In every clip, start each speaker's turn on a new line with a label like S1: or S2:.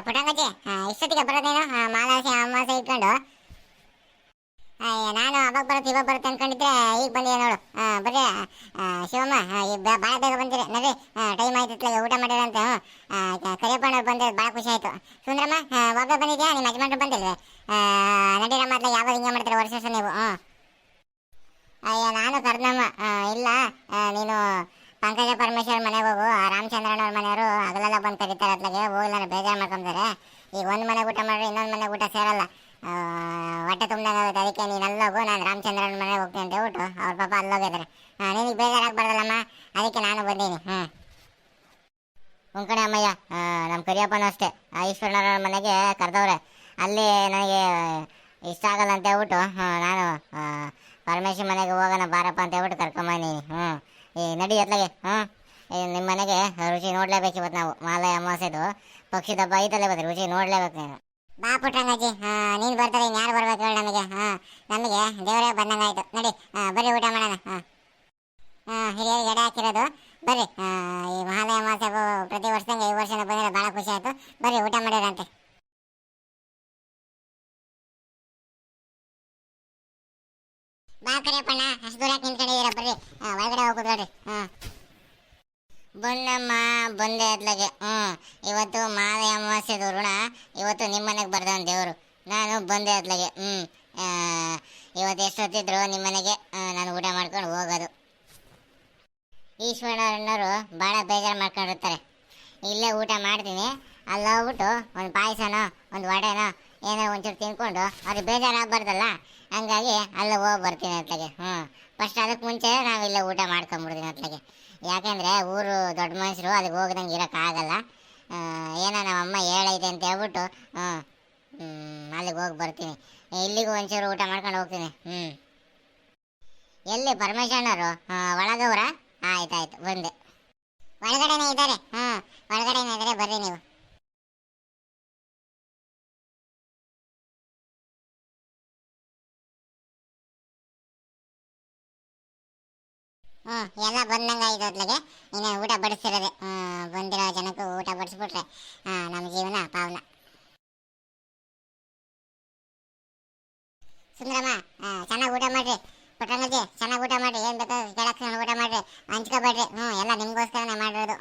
S1: ಪುಟಂಗಜ್ಜಿ ಇಷ್ಟೊತ್ತಿಗೆ ಬರೋದೇನು ಮಾಲಾಸಿ ಅಮಾವಾಸ್ಯೆ ಇಟ್ಕೊಂಡು ನಾನು ಅವಾಗ ಬರುತ್ತೆ ಇವಾಗ ಬರುತ್ತೆ ಅನ್ಕೊಂಡಿದ್ರೆ ಈಗ ಬಂದಿದೆ ನೋಡು. ಬರ್ರಿ ಶಿವಮ್ಮ ಭಾಳ ಬೇಗ ಬಂದಿರಿ ನಡ್ರಿ. ಟೈಮ್ ಆಯ್ತು ಊಟ ಮಾಡಿರಂತೆ. ಕರಿಯಪ್ಪಣ್ಣ ಬಂದಿರೋದು ಭಾಳ ಖುಷಿ ಆಯಿತು. ಸುಂದ್ರಮ್ಮ ಒಬ್ಬ ಬಂದಿದ್ಯಾ? ನಿಮ್ಮ ಯಜಮಾನ್ರು ಬಂದಿಲ್ವೇ? ನಡೀರಮ್ಮ ಅತ್ಲಾಗ ಯಾವಾಗ ಹಿಂಗೆ ಮಾಡ್ತೀರ ವರ್ಷ ವರ್ಷ ನೀವು? ಅಯ್ಯ ನಾನು ಕರ್ದಮ್ಮ. ಇಲ್ಲ ನೀನು ಪಂಕಜ ಪರಮೇಶ್ವರ್ ಮನೆಗೆ ಹೋಗು. ರಾಮಚಂದ್ರನವ್ರ ಮನೆಯವರು ಹಗಲೆಲ್ಲ ಬಂದು ಕರೀತಾರೆ ಅತ್ಲಾಗೆ ಹೋಗಿಲ್ಲ ಬೇಜಾರು ಮಾಡ್ಕೊಂತಾರೆ. ಈಗ ಒಂದು ಮನೆಗೆ ಊಟ ಮಾಡ್ರಿ ಇನ್ನೊಂದು ಮನೆಗೆ ಊಟ ಸೇರಲ್ಲ. ಹೊಟ್ಟೆ ತುಂಬ್ದಂಗಾಗುತ್ತೆ. ಅದಕ್ಕೆ ನೀನು ಹೋಗು, ನಾನು ರಾಮಚಂದ್ರನ ಮನೆಗೆ ಹೋಗ್ತೀನಿ ಅಂತ ಹೇಳ್ಬಿಟ್ಟು ಅವ್ರ ಪಾಪ ಅಲ್ಲೋಗಿದ್ದಾರೆ. ನಿನಗೆ ಬೇಜಾರಾಗಬಾರ್ದಲ್ಲಮ್ಮ, ಅದಕ್ಕೆ ನಾನು ಬಂದೀನಿ. ಕಣೆ ಅಮ್ಮಯ್ಯ, ನಮ್ಮ ಕರಿಯಪ್ಪನೂ ಅಷ್ಟೇ ಈಶ್ವರನವ್ರ ಮನೆಗೆ ಕರೆದವ್ರೆ. ಅಲ್ಲಿ ನನಗೆ ಇಷ್ಟ ಆಗಲ್ಲ ಅಂತ ಹೇಳ್ಬಿಟ್ಟು ನಾನು ಪರಮೇಶ್ವರ ಮನೆಗೆ ಹೋಗೋಣ ಬಾರಪ್ಪ ಅಂತ ಹೇಳ್ಬಿಟ್ಟು ಕರ್ಕೊಂಬಂದೀನಿ. ಈ ನಡಿ ಎತ್ಲಾಗೆ. ನಿಮ್ಮ ಮನೆಗೆ ರುಚಿ ನೋಡಲೇಬೇಕು ಇವತ್ತು ನಾವು. ಮಾಲೆ ಅಮಾವಾಸ್ಯೆದು ಪಕ್ಷಿ ಹಬ್ಬ ಐತಲ್ಲೇ ಇವತ್ತು ರುಚಿ ನೋಡಲೇಬೇಕು ನೀನು. ಬಾ ಪುಟ್ಟಂಗಜ್ಜಿ, ನೀನು ಬರ್ತಾರೆ ಇನ್ಯಾರು ಬರ್ಬೇಕು ಹೇಳಿ ನಮಗೆ. ನಮಗೆ ದೇವರೇ ಬಂದಂಗಾಯ್ತು. ನಡಿ ಬರ್ರಿ ಊಟ ಮಾಡೋಣ. ಹಿರಿಯರಿಗೆ ಎಡೆ ಹಾಕಿರೋದು ಬರ್ರಿ. ಈ ಮಹಾಲಯ ಅಮಾವಾಸ್ಯೆ ಪ್ರತಿ ವರ್ಷದಂಗೆ ಈ ವರ್ಷನ ಬಂದರೆ ಭಾಳ ಖುಷಿ ಆಯಿತು. ಬರ್ರಿ ಊಟ ಮಾಡಿರಂತೆ. ಬಾ ಕರಿಯಪ್ಪಣ್ಣ, ಅಷ್ಟು ದೂರ ನಿಂತ್ಕೊಂಡಿದ್ದೀರ ಬರ್ರಿ ಒಳಗಡೆ ಹೋಗೋದು ನೋಡ್ರಿ. ಬಂದಮ್ಮ ಬಂದೆ ಅತ್ಲಾಗೆ. ಇವತ್ತು ಮಾಲೆ ಅಮಾವಾಸ್ಯೆದು ಋಣ ಇವತ್ತು ನಿಮ್ಮ ಮನೆಗೆ ಬರ್ದವನು ದೇವರು. ನಾನು ಬಂದೆ ಅತ್ಲಾಗೆ. ಇವತ್ತು ಎಷ್ಟೊತ್ತಿದ್ರು ನಿಮ್ಮ ಮನೆಗೆ ನಾನು ಊಟ ಮಾಡ್ಕೊಂಡು ಹೋಗೋದು. ಈಶ್ವರನವರು ಭಾಳ ಬೇಜಾರು ಮಾಡ್ಕೊಂಡಿರ್ತಾರೆ. ಇಲ್ಲೇ ಊಟ ಮಾಡ್ತೀನಿ, ಅಲ್ಲಿ ಹೋಗ್ಬಿಟ್ಟು ಒಂದು ಪಾಯಸನೋ ಒಂದು ವಡೆನೋ ಏನೋ ಒಂಚೂರು ತಿನ್ಕೊಂಡು ಅವ್ರಿಗೆ ಬೇಜಾರಾಗಬಾರ್ದಲ್ಲ, ಹಂಗಾಗಿ ಅಲ್ಲೇ ಹೋಗಿ ಬರ್ತೀನಿ ಅತ್ಲಾಗೆ. ಫಸ್ಟ್ ಅದಕ್ಕೆ ಮುಂಚೆ ನಾವು ಇಲ್ಲೇ ಊಟ ಮಾಡ್ಕೊಂಬಿಡ್ತೀನಿ ಅತ್ಲಾಗೆ. ಯಾಕೆಂದರೆ ಊರು ದೊಡ್ಡ ಮನುಷ್ಯರು ಅಲ್ಲಿಗೆ ಹೋಗ್ದಂಗೆ ಇರೋಕ್ಕಾಗಲ್ಲ. ಏನೋ ನಮ್ಮಮ್ಮ ಹೇಳೈತೆ ಅಂತ ಹೇಳ್ಬಿಟ್ಟು ಅಲ್ಲಿಗೆ ಹೋಗಿ ಬರ್ತೀನಿ. ಇಲ್ಲಿಗೂ ಒಂಚೂರು ಊಟ ಮಾಡ್ಕೊಂಡು ಹೋಗ್ತೀನಿ. ಎಲ್ಲಿ ಪರಮೇಶ್ವರನವರು ಒಳಗವ್ರ? ಆಯ್ತಾಯ್ತು ಬಂದೆ. ಒಳಗಡೆನೇ ಇದ್ದಾರೆ. ಒಳಗಡೆನೇ ಇದ್ದಾರೆ, ಬರ್ರಿ ನೀವು. ಎಲ್ಲ ಬಂದಂಗೆ ಆಯ್ತು ಅತ್ಲಾಗೆ. ಇನ್ನು ಊಟ ಬಡಿಸ್ತಿರೋದೆ. ಬಂದಿರೋ ಜನಕ್ಕೂ ಊಟ ಬಡಿಸ್ಬಿಟ್ರೆ ನಮ್ಮ ಜೀವನ ಪಾವನ. ಸುಂದರಮ್ಮ ಚೆನ್ನಾಗಿ ಊಟ ಮಾಡಿರಿ. ಪುಟ್ಟಣ್ಣಜ್ಜಿ ಚೆನ್ನಾಗಿ ಊಟ ಮಾಡಿರಿ. ಏನು ಬೇಕು ಕೇಳಕ್ಕೆ ಊಟ ಮಾಡಿರಿ, ಹಂಚ್ಕೊಬೇಡ್ರಿ. ಎಲ್ಲ ನಿಮಗೋಸ್ಕರನೇ ಮಾಡಿರೋದು.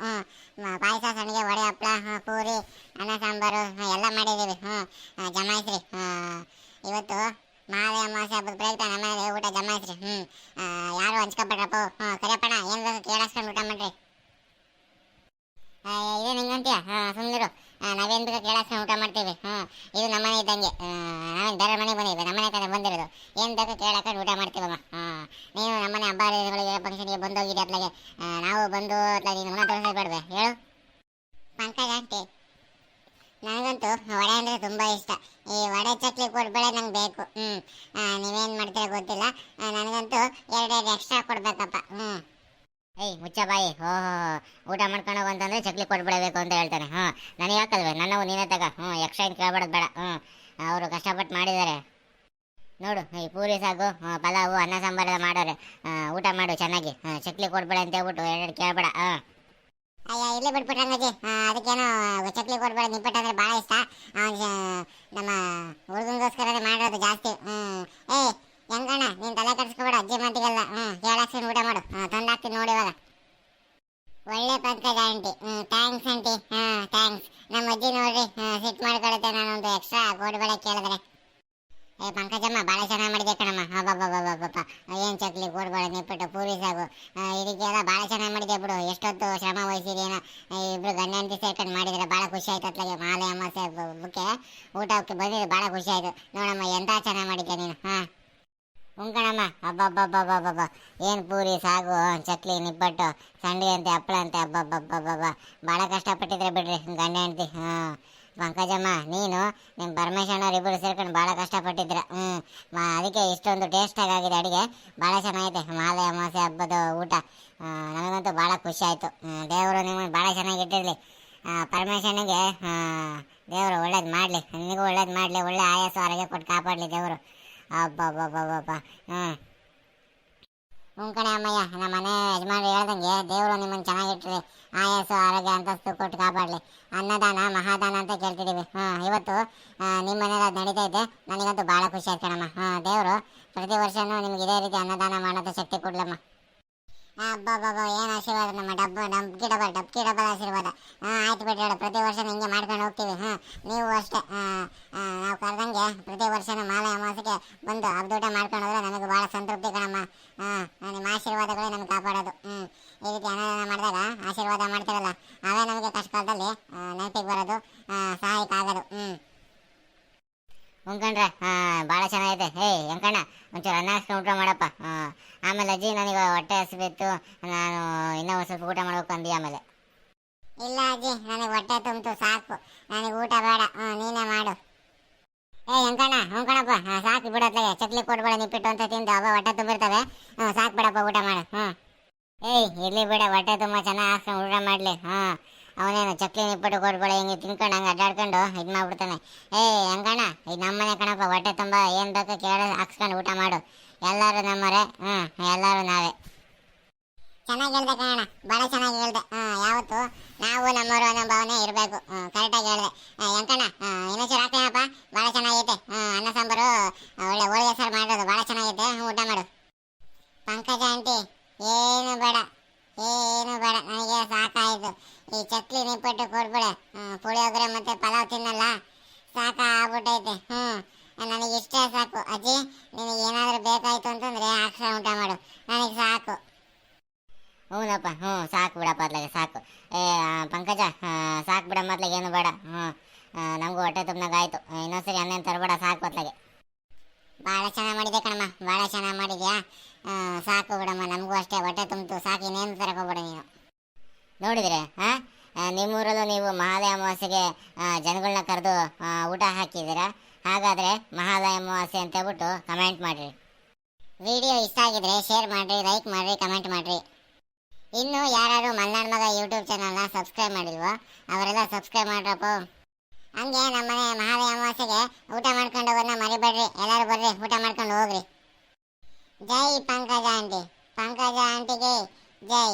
S1: ಪಾಯಸ ಸಂಡಿಗೆ ವಡೆ ಹಪ್ಪಳ ಪೂರಿ ಅನ್ನ ಸಾಂಬಾರು ಎಲ್ಲ ಮಾಡಿದ್ದೀವಿ. ಜಮಾಯಿಸ್ರಿ. ಇವತ್ತು ಮಾಲೆ ಅಮಾವಾಸ್ಯೆ ಹಬ್ಬದ ಪ್ರಯುಕ್ತ ನಮ್ಮ ಮನೆಗೆ ಊಟ ಜಮಾಯಿಸ್ರಿ. ಯಾರು ಹಂಚ್ಕೊಬೇಡ್ರಪ್ಪ. ಕರಿಯಪ್ಪಣ್ಣ ಏನು ಬೇಕು ಕೇಳಿಸ್ಕೊಂಡು ಊಟ ಮಾಡಿರಿ. ಇದು ನಿಂಗಂತೀಯ? ಸುಮ್ಮನಿರು. ನಾವೇನು ಬೇಕು ಕೇಳಿಸ್ಕೊಂಡು ಊಟ ಮಾಡ್ತೀವಿ. ಇದು ನಮ್ಮನೆ ಇದ್ದಂಗೆ. ನಾವೇನು ಬೇರೆ ಮನೆಗೆ ಬಂದಿವಿ, ನಮ್ಮನೆ ಕಡೆ ಬಂದಿರೋದು. ಏನು ಬೇಕು ಕೇಳಕೊಂಡು ಊಟ ಮಾಡ್ತೀವಮ್ಮ. ನೀನು ನಮ್ಮನೆ ಹಬ್ಬ ಹರಿದಿನಗಳಿಗೆ ಫಂಕ್ಷನ್ಗೆ ಬಂದೋಗಿದ್ದೆ ಅತ್ಲಾಗೆ. ನಾವು ಬಂದು ಅತ್ಲಾಗ ನೀನು ಮನ ತೋರಿಸಬೇಡ್ವೆ ಹೇಳು? ಪಂಕಜ ಆಂಟಿ, ನನಗಂತೂ ವಡೆ ಅಂದರೆ ತುಂಬ ಇಷ್ಟ. ಈ ವಡೆ ಚಕ್ಲಿ ಕೊಡ್ಬೇಳೆ ನಂಗೆ ಬೇಕು. ನೀವೇನು ಮಾಡ್ತೀರ ಗೊತ್ತಿಲ್ಲ, ನನಗಂತೂ ಎರಡೆರಡು ಎಕ್ಸ್ಟ್ರಾ ಕೊಡ್ಬೇಕಪ್ಪ. ಏಯ್ ಮುಚ್ಚ ಬಾಯಿ. ಊಟ ಮಾಡ್ಕೊಂಡು ಅಂತಂದರೆ ಚಕ್ಲಿ ಕೊಟ್ಬಿಡಬೇಕು ಅಂತ ಹೇಳ್ತಾನೆ. ನನಗೆ ಹಾಕಲ್ವೇ? ನನ್ನವು ನೀನೇ ತಗ. ಎಕ್ಸ್ಟ್ರಾ ಏನು ಕೇಳ್ಬೇಡದು ಬೇಡ. ಅವರು ಕಷ್ಟಪಟ್ಟು ಮಾಡಿದ್ದಾರೆ ನೋಡು. ಈ ಪೂರಿ ಸಾಗು ಪಲಾವು ಅನ್ನ ಸಾಂಬಾರೆಲ್ಲ ಮಾಡೋರೆ. ಊಟ ಮಾಡು ಚೆನ್ನಾಗಿ. ಚಕ್ಲಿ ಕೊಡ್ಬೇಡ ಅಂತ ಹೇಳ್ಬಿಟ್ಟು ಎರಡೆರಡು ಕೇಳಬೇಡ. ಅಯ್ಯ ಇಲ್ಲೇ ಬಿಟ್ಬಿಟ್ರಂಗಜ್ಜಿ. ಅದಕ್ಕೇನೋ ಚಕ್ಲಿ ಕೊಡ್ಬೇಡ, ನಿಪ್ಪಟ್ಟು ಅಂದರೆ ಭಾಳ ಇಷ್ಟ. ನಮ್ಮ ಹುಡುಗನಿಗೋಸ್ಕರನೇ ಮಾಡಿರೋದು ಜಾಸ್ತಿ. ಹೆಂಗಣ್ಣ ನೀನು ತಲೆ ಕಟ್ಸ್ಕೊಬೇಡ, ಅಜ್ಜಿ ಮಾತಿಗೆಲ್ಲ ಕೇಳಾಕ್ಸಿನ ಊಟ ಮಾಡು. ತಂದು ಹಾಕ್ತೀನಿ ನೋಡಿ ಇವಾಗ. ಒಳ್ಳೆ ಪಂಕಜ ಆಂಟಿ, ಥ್ಯಾಂಕ್ಸ್ ಆಂಟಿ. ಥ್ಯಾಂಕ್ಸ್. ನಮ್ಮ ಅಜ್ಜಿ ನೋಡ್ರಿ ಸಿಟ್ಟು ಮಾಡ್ಕೊಳುತ್ತೆ ನಾನೊಂದು ಎಕ್ಸ್ಟ್ರಾ ಕೊಡ್ಬೇಡ ಕೇಳಿದ್ರೆ. ಪಂಕಜಮ್ಮ ಭಾಳ ಚೆನ್ನಾಗಿ ಮಾಡಿದೆ ಕಣಮ್ಮ. ಹಬ್ಬಬ್ಬಬ್ಬಬ್ಬಪ್ಪ ಏನು ಚಕ್ಲಿ ಕೊಡ್ಬೇಡ ನಿಪ್ಪಟ್ಟು ಪೂರಿ ಸಾಗು ಇದಕ್ಕೆಲ್ಲ ಭಾಳ ಚೆನ್ನಾಗಿ ಮಾಡಿದೆ ಬಿಡು. ಎಷ್ಟೊತ್ತು ಶ್ರಮ ವಹಿಸಿದೇನೋ ಇಬ್ಬರು ಗಂಡ ಹೆಂಡತಿ ಸೇರ್ಕೊಂಡು ಮಾಡಿದ್ರೆ ಭಾಳ ಖುಷಿ ಆಯ್ತು ಅತ್ಲಾಗೆ. ಮಾಲೆ ಅಮಾವಾಸ್ಯೆ ಹಬ್ಬಕ್ಕೆ ಊಟಕ್ಕೆ ಬಂದಿದ್ದು ಭಾಳ ಖುಷಿ ಆಯಿತು ನೋಡಮ್ಮ. ಎಂಥ ಚೆನ್ನಾಗಿ ಮಾಡಿದ್ದೆ ನೀನು. ಕಣಮ್ಮ. ಹಬ್ಬಬ್ಬಬ್ಬಬ್ಬಬ್ಬ ಏನು ಪೂರಿ ಸಾಗು ಚಕ್ಲಿ ನಿಪ್ಪಟ್ಟು ಸಂಡಿಗೆ ಅಂತೆ ಹಪ್ಪಳ ಅಂತೆ. ಹಬ್ಬಬ್ಬಬ್ಬಬ್ಬ ಭಾಳ ಕಷ್ಟಪಟ್ಟಿದ್ರೆ ಬಿಡ್ರಿ ಗಂಡ ಹೆಂಡತಿ. ಪಂಕಜಮ್ಮ ನೀನು ನಿಮ್ಮ ಪರಮೇಶ್ವರನವ್ರು ಇಬ್ಬರು ಸೇರ್ಕೊಂಡು ಭಾಳ ಕಷ್ಟಪಟ್ಟಿದ್ರ. ಅದಕ್ಕೆ ಇಷ್ಟೊಂದು ಟೇಸ್ಟಾಗಿ ಆಗಿದೆ ಅಡುಗೆ. ಭಾಳ ಚೆನ್ನಾಗೈತೆ ಮಾಲೆ ಅಮಾವಾಸ್ಯೆ ಹಬ್ಬದ ಊಟ. ನನಗಂತೂ ಭಾಳ ಖುಷಿ ಆಯಿತು. ದೇವರು ನಿಮಗೆ ಭಾಳ ಚೆನ್ನಾಗಿ ಇಟ್ಟಿರಲಿ. ಪರಮೇಶ್ವರನಿಗೆ ದೇವರು ಒಳ್ಳೇದು ಮಾಡಲಿ, ನಿನಗೂ ಒಳ್ಳೇದು ಮಾಡಲಿ, ಒಳ್ಳೆ ಆಯಾಸ ಆರೋಗ್ಯ ಕೊಟ್ಟು ಕಾಪಾಡಲಿ ದೇವರು. ಅಬ್ಬಬ್ಬಬ್ಬಬ್ಬ. ಕಣೆ ಅಮ್ಮಯ್ಯ, ನಮ್ಮ ಮನೆ ಯಜಮಾನ್ರು ಹೇಳ್ದಂಗೆ ದೇವರು ನಿಮ್ಮನ್ನು ಚೆನ್ನಾಗಿಟ್ರಿ, ಆಯಸ್ಸು ಆರೋಗ್ಯ ಅಂತಸ್ತು ಕೊಟ್ಟು ಕಾಪಾಡಲಿ. ಅನ್ನದಾನ ಮಹಾದಾನ ಅಂತ ಕೇಳ್ತಿದ್ದೀವಿ. ಇವತ್ತು ನಿಮ್ಮ ಮನೇಲಿ ಅದು ನಡೀತಾ ಇದೆ, ನನಗಂತೂ ಭಾಳ ಖುಷಿ ಆಯ್ತು ಕಣಮ್ಮ. ದೇವರು ಪ್ರತಿ ವರ್ಷವೂ ನಿಮ್ಗೆ ಇದೇ ರೀತಿ ಅನ್ನದಾನ ಮಾಡೋದು ಶಕ್ತಿ ಕೊಡ್ಲಮ್ಮ. ಅಬ್ಬಬ್ಬಬ್ಬ, ಏನು ಆಶೀರ್ವಾದ ನಮ್ಮ ಡಬ್ಬಿ ಡಬಲ್ ಆಶೀರ್ವಾದ. ಆಯ್ತು ಬಿಡ್ರಿ ಹೇಳು, ಪ್ರತಿ ವರ್ಷ ಹಿಂಗೆ ಮಾಡ್ಕೊಂಡು ಹೋಗ್ತೀವಿ. ನೀವು ಅಷ್ಟೇ, ನಾವು ಕರೆದಂಗೆ ಪ್ರತಿ ವರ್ಷನೂ ಮಾಲೆ ಅಮಾವಾಸ್ಯೆಗೆ ಬಂದು ಹಬ್ಬದೂಟ ಮಾಡ್ಕೊಂಡು ಹೋದ್ರೆ ನನಗೆ ಭಾಳ ಸಂತೃಪ್ತಿ ಕಣಮ್ಮ. ನಿಮ್ಮ ಆಶೀರ್ವಾದಗಳೇ ನಮ್ಗೆ ಕಾಪಾಡೋದು. ಈ ರೀತಿ ಅನ್ನದಾನ ಮಾಡಿದಾಗ ಆಶೀರ್ವಾದ ಮಾಡ್ತೀವಲ್ಲ, ಅವೇ ನಮಗೆ ಕಷ್ಟ ಕಾಲದಲ್ಲಿ ನೆನಪಿಗೆ ಬರೋದು, ಸಹಾಯಕ ಆಗೋದು. ಉಂಕಂಡ್ರೆ ಭಾಳ ಚೆನ್ನಾಗೈತೆ. ಎಂಕಣ್ಣ, ಒಂಚೂರು ಅನ್ನ ಹಾಕ್ಸ್ಕೊಂಡು ಊಟ ಮಾಡಪ್ಪ. ಆಮೇಲೆ ಅಜ್ಜಿ, ನನಗೆ ಹೊಟ್ಟೆ ಹಸಿಬಿತ್ತು, ನಾನು ಇನ್ನೂ ಒಂದು ಸ್ವಲ್ಪ ಊಟ ಮಾಡ್ಬೇಕು ಅಂದಿ. ಆಮೇಲೆ ಇಲ್ಲ ಅಜ್ಜಿ, ನನಗೆ ಹೊಟ್ಟೆ ತುಂಬಿತು ಸಾಕು, ನನಗೆ ಊಟ ಬೇಡ, ನೀನೇ ಮಾಡು. ಎಂಕಣ್ಣ, ಕಣಪ್ಪ, ಸಾಕು ಬಿಡತ್ಲಾಗೆ, ಚಕ್ಲಿ ಕೊಡ್ಬೇಡ, ನಿಪ್ಪಿಟ್ಟು ಅಂತ ತಿಂದು ಅವ ಹೊಟ್ಟೆ ತುಂಬಿರ್ತವೆ. ಸಾಕು ಬಿಡಪ್ಪ, ಊಟ ಮಾಡು. ಇರ್ಲಿ ಬಿಡ, ಹೊಟ್ಟೆ ತುಂಬ ಚೆನ್ನಾಗಿ ಹಾಕ್ಸ್ಕೊಂಡು ಊಟ ಮಾಡಲಿ. ಅವನೇನು ಚಕ್ಲಿ ನಿಪ್ಪಟ್ಟು ಕೊಡ್ಬೇಡ, ಹಿಂಗೆ ತಿನ್ಕೊಂಡು ಹಂಗೆ ಅಡ್ಡಾಡ್ಕೊಂಡು ಇದು ಮಾಡ್ಬಿಡ್ತಾನೆ. ಹೆಂಗಣ್ಣ, ಇದು ನಮ್ಮನೆ ಕಣಪ್ಪ, ಹೊಟ್ಟೆ ತುಂಬ ಏನು ಬೇಕೋ ಕೇಳಿ ಹಾಕ್ಸ್ಕೊಂಡು ಊಟ ಮಾಡು. ಎಲ್ಲರೂ ನಮ್ಮರೆ, ಎಲ್ಲರೂ ನಾವೇ. ಚೆನ್ನಾಗಿ ಹೇಳ್ದೆ ಕಣಣ್ಣ, ಭಾಳ ಚೆನ್ನಾಗಿ ಹೇಳ್ದೆ. ಯಾವತ್ತು ನಾವು ನಮ್ಮವರು ಅನ್ನೋ ಭಾವನೆ ಇರಬೇಕು. ಕರೆಕ್ಟಾಗಿ ಹೇಳಿದೆ. ಹೆಂಕಣ್ಣ, ಇನ್ನೊಂಚೂರು ಹಾಕ್ತೇನಪ್ಪ, ಭಾಳ ಚೆನ್ನಾಗೈತೆ. ಅನ್ನ ಸಾಂಬಾರು ಒಳ್ಳೆ ಹೋಳಿಗೆ ಸಾರು ಮಾಡೋದು ಭಾಳ ಚೆನ್ನಾಗೈತೆ. ಊಟ ಮಾಡು. ಪಂಕಜ ಆಂಟಿ, ಏನು ಬೇಡ, ನನಗೆ ಸಾಕಾಯಿತು. ಈ ಚಕ್ಲಿ ನಿಪ್ಪಟ್ಟು ಕೊಡ್ಬೇಡ, ಪುಳಿಯೋಗರೆ ಮತ್ತು ಪಲಾವ್ ತಿನ್ನಲ್ಲ, ಸಾಕಾಗ್ಬಿಟ್ಟೈತೆ. ನನಗೆ ಇಷ್ಟೇ ಸಾಕು. ಅಜ್ಜಿ, ನಿನಗೆ ಏನಾದರೂ ಬೇಕಾಯಿತು ಅಂತಂದರೆ ಹಾಕ್ಸ ಊಟ ಮಾಡು, ನನಗೆ ಸಾಕು. ಹ್ಞೂನಪ್ಪ, ಸಾಕು ಬಿಡಪ್ಪ, ಅದ್ಲಾಗೆ ಸಾಕು. ಪಂಕಜ, ಸಾಕು ಬಿಡಮ್ಮ, ಅದ್ಲಾಗೆ ಏನು ಬೇಡ. ನಮಗೂ ಹೊಟ್ಟೆ ತುಂಬನಾಗಾಯ್ತು, ಇನ್ನೊಂದ್ಸರಿ ಅನ್ನೇನು ತರಬೇಡ, ಸಾಕು ಅತ್ಲಾಗೆ. ಭಾಳ ಚೆನ್ನಾಗಿ ಮಾಡಿದೆ ಕಣಮ್ಮ, ಭಾಳ ಚೆನ್ನಾಗಿ ಮಾಡಿದ್ಯಾ. ಸಾಕು ಬಿಡಮ್ಮ, ನಮಗೂ ಅಷ್ಟೇ ಹೊಟ್ಟೆ ತುಂಬಿತು, ಸಾಕು, ಇನ್ನೇನು ತರಕೋಬೇಡ ನೀನು. ನೋಡಿದರೆ ನಿಮ್ಮೂರಲ್ಲೂ ನೀವು ಮಹಾಲಯ ಅಮಾವಾಸ್ಯೆಗೆ ಜನಗಳನ್ನ ಕರೆದು ಊಟ ಹಾಕಿದ್ದೀರಾ. ಹಾಗಾದರೆ ಮಹಾಲಯ ಅಮಾವಾಸ್ಯೆ ಅಂತ ಹೇಳ್ಬಿಟ್ಟು ಕಮೆಂಟ್ ಮಾಡಿರಿ. ವಿಡಿಯೋ ಇಷ್ಟ ಆಗಿದ್ರೆ ಶೇರ್ ಮಾಡಿರಿ, ಲೈಕ್ ಮಾಡಿರಿ, ಕಮೆಂಟ್ ಮಾಡಿರಿ. ಇನ್ನು ಯಾರು ಮಲ್ನಾಡ್ ಮಗ ಯೂಟ್ಯೂಬ್ ಚಾನಲ್ನ ಸಬ್ಸ್ಕ್ರೈಬ್ ಮಾಡಿಲ್ವೋ ಅವರೆಲ್ಲ ಸಬ್ಸ್ಕ್ರೈಬ್ ಮಾಡ್ರಪ್ಪ. ಹಂಗೆ ನಮ್ಮನೆ ಮಹಾಲಯ ಅಮಾವಾಸ್ಯೆಗೆ ಊಟ ಮಾಡ್ಕೊಂಡು ಹೋಗೋದನ್ನ ಮರಿಬೇಡ್ರಿ. ಎಲ್ಲರೂ ಬರ್ರಿ, ಊಟ ಮಾಡ್ಕೊಂಡು ಹೋಗ್ರಿ. ಜೈ ಪಂಕಜ ಆಂಟಿ, ಪಂಕಜ ಆಂಟಿಗೆ ಜೈ.